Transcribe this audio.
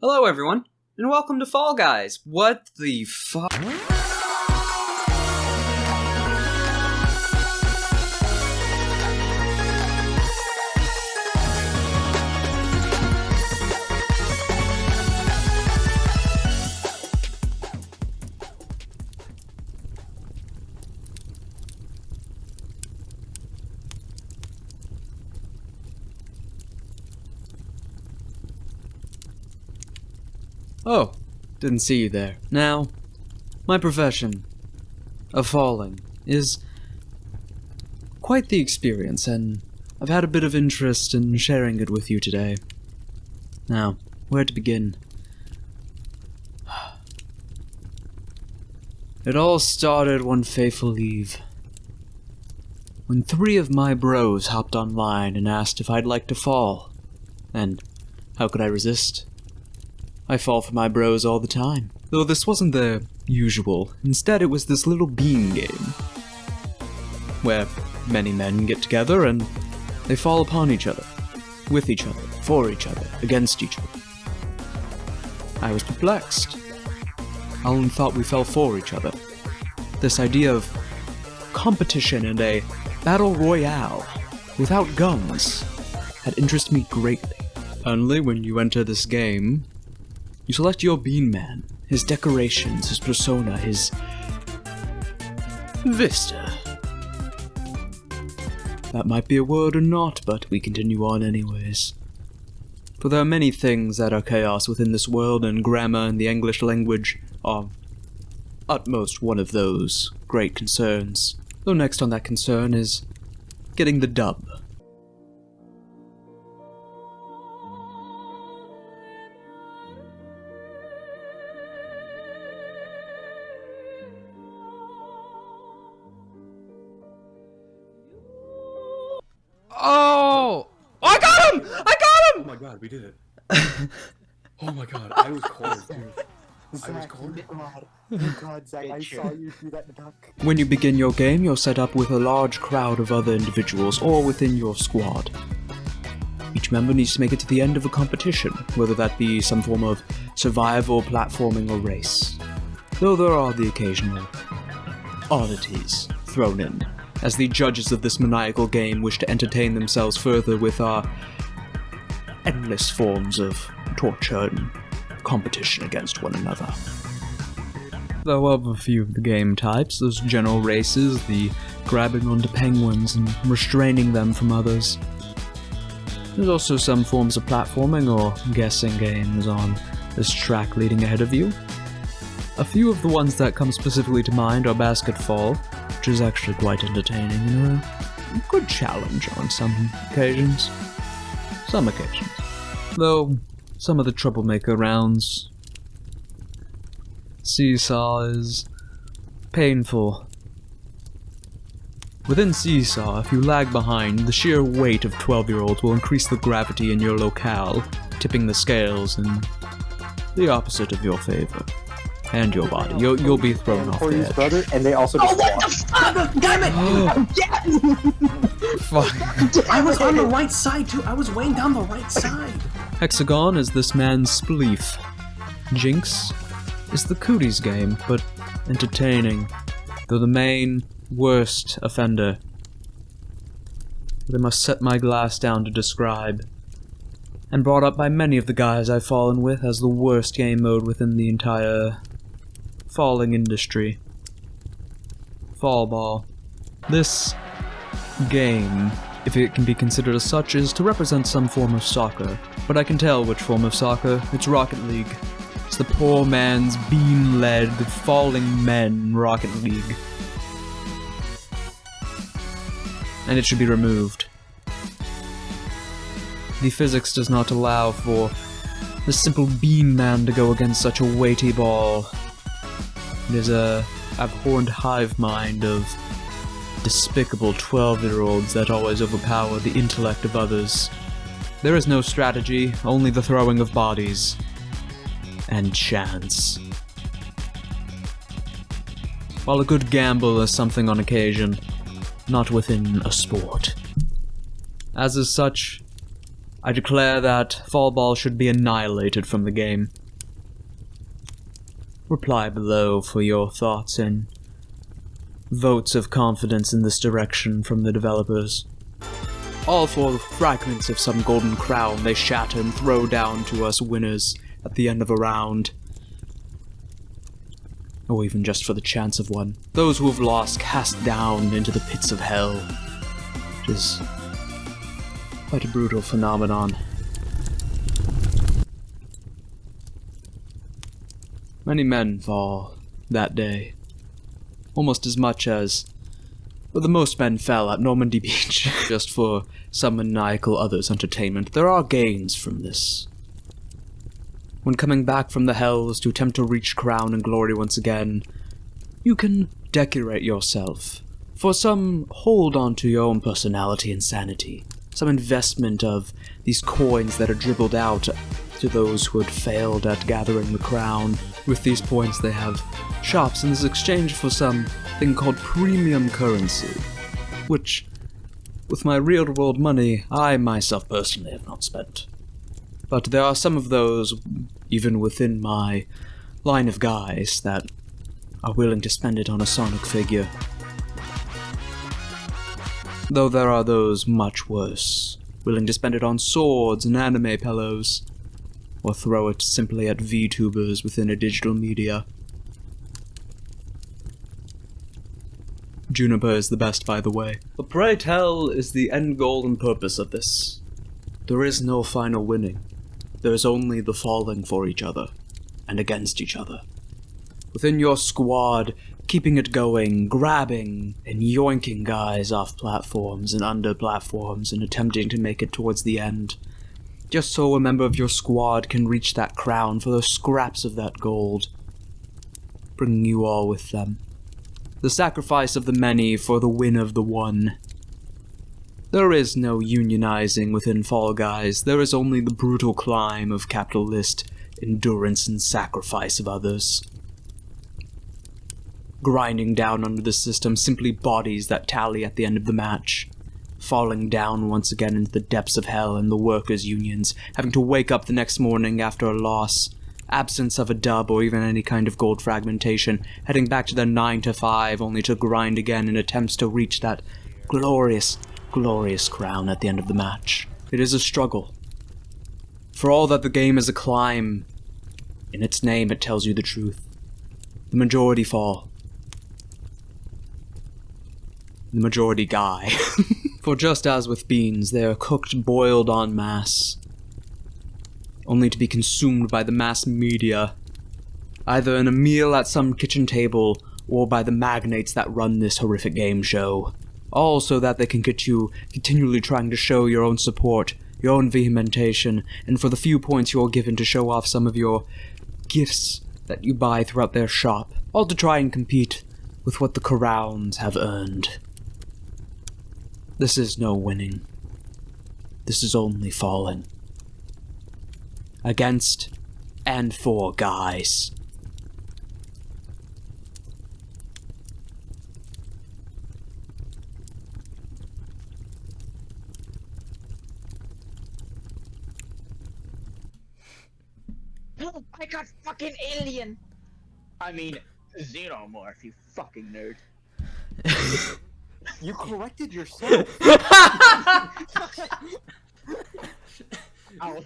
Hello everyone, and welcome to Fall Guys. What the fuck? Oh, didn't see you there. Now, my profession of falling is quite the experience, and I've had a bit of interest in sharing it with you today. Now, where to begin? It all started one fateful eve, when 3 of my bros hopped online and asked if I'd like to fall. And how could I resist? I fall for my bros all the time. Though this wasn't the usual. Instead, it was this little bean game, where many men get together and they fall upon each other, with each other, for each other, against each other. I was perplexed. Alan thought we fell for each other. This idea of competition and a battle royale without guns had interested me greatly. Only when you enter this game, you select your bean man, his decorations, his persona, his vista. That might be a word or not, but we continue on anyways. For there are many things that are chaos within this world, and grammar and the English language are utmost one of those great concerns. Though next on that concern is getting the dub. Oh! I got him! I got him! Oh my god, we did it. Oh my god, I was cold, dude. I was cold. Oh god, Zach, I saw you through that duck. When you begin your game, you're set up with a large crowd of other individuals, or within your squad. Each member needs to make it to the end of a competition, whether that be some form of survival, platforming, or race. Though there are the occasional oddities thrown in, as the judges of this maniacal game wish to entertain themselves further with our endless forms of torture and competition against one another. Though of a few of the game types, there's general races, the grabbing onto penguins and restraining them from others. There's also some forms of platforming or guessing games on this track leading ahead of you. A few of the ones that come specifically to mind are basketball, which is actually quite entertaining and a good challenge on some occasions. Though, some of the troublemaker rounds. Seesaw is painful. Within Seesaw, if you lag behind, the sheer weight of 12-year-olds will increase the gravity in your locale, tipping the scales in the opposite of your favor. And your body. You'll be thrown off the edge. Brother, and they also just what the fuck? Damn it! Fuck. I was on the right side too. I was weighing down the right side. Hexagon is this man's spleef. Jinx is the cooties game, but entertaining, though the main worst offender that I must set my glass down to describe, and brought up by many of the guys I've fallen with as the worst game mode within the entire falling industry. Fall ball. This game, if it can be considered as such, is to represent some form of soccer, but I can tell which form of soccer. It's Rocket League. It's the poor man's bean-led, falling men Rocket League. And it should be removed. The physics does not allow for the simple bean man to go against such a weighty ball. It is a abhorrent hive mind of despicable 12-year-olds that always overpower the intellect of others. There is no strategy, only the throwing of bodies. And chance. While a good gamble is something on occasion, not within a sport. As is such, I declare that Fallball should be annihilated from the game. Reply below for your thoughts and votes of confidence in this direction from the developers. All for the fragments of some golden crown they shatter and throw down to us winners at the end of a round. Or even just for the chance of one. Those who have lost cast down into the pits of hell. Which is quite a brutal phenomenon. Many men fall that day. Almost as much as, well, the most men fell at Normandy Beach. Just for some maniacal others' entertainment. There are gains from this. When coming back from the hells to attempt to reach crown and glory once again, you can decorate yourself. For some, hold on to your own personality and sanity. Some investment of these coins that are dribbled out to those who had failed at gathering the crown. With these points they have shops in this exchange for something called premium currency, which, with my real-world money, I myself personally have not spent. But there are some of those, even within my line of guys, that are willing to spend it on a Sonic figure. Though there are those much worse, willing to spend it on swords and anime pillows, or throw it simply at VTubers within a digital media. Juniper is the best, by the way. But pray tell is the end goal and purpose of this. There is no final winning. There is only the falling for each other, and against each other. Within your squad, keeping it going, grabbing and yoinking guys off platforms and under platforms and attempting to make it towards the end. Just so a member of your squad can reach that crown for those scraps of that gold, bringing you all with them. The sacrifice of the many for the win of the one. There is no unionizing within Fall Guys, there is only the brutal climb of capitalist endurance and sacrifice of others. Grinding down under the system, simply bodies that tally at the end of the match. Falling down once again into the depths of hell and the workers' unions, having to wake up the next morning after a loss, absence of a dub or even any kind of gold fragmentation, heading back to their 9 to 5 only to grind again in attempts to reach that glorious, glorious crown at the end of the match. It is a struggle. For all that the game is a climb, in its name it tells you the truth. The majority fall. The majority die. For just as with beans, they are cooked, boiled en masse, only to be consumed by the mass media, either in a meal at some kitchen table, or by the magnates that run this horrific game show. All so that they can get you continually trying to show your own support, your own vehementation, and for the few points you're given to show off some of your gifts that you buy throughout their shop, all to try and compete with what the crowns have earned. This is no winning. This is only falling. Against and for guys. I got fucking alien! I mean, xenomorph, you fucking nerd. You corrected yourself. Ow.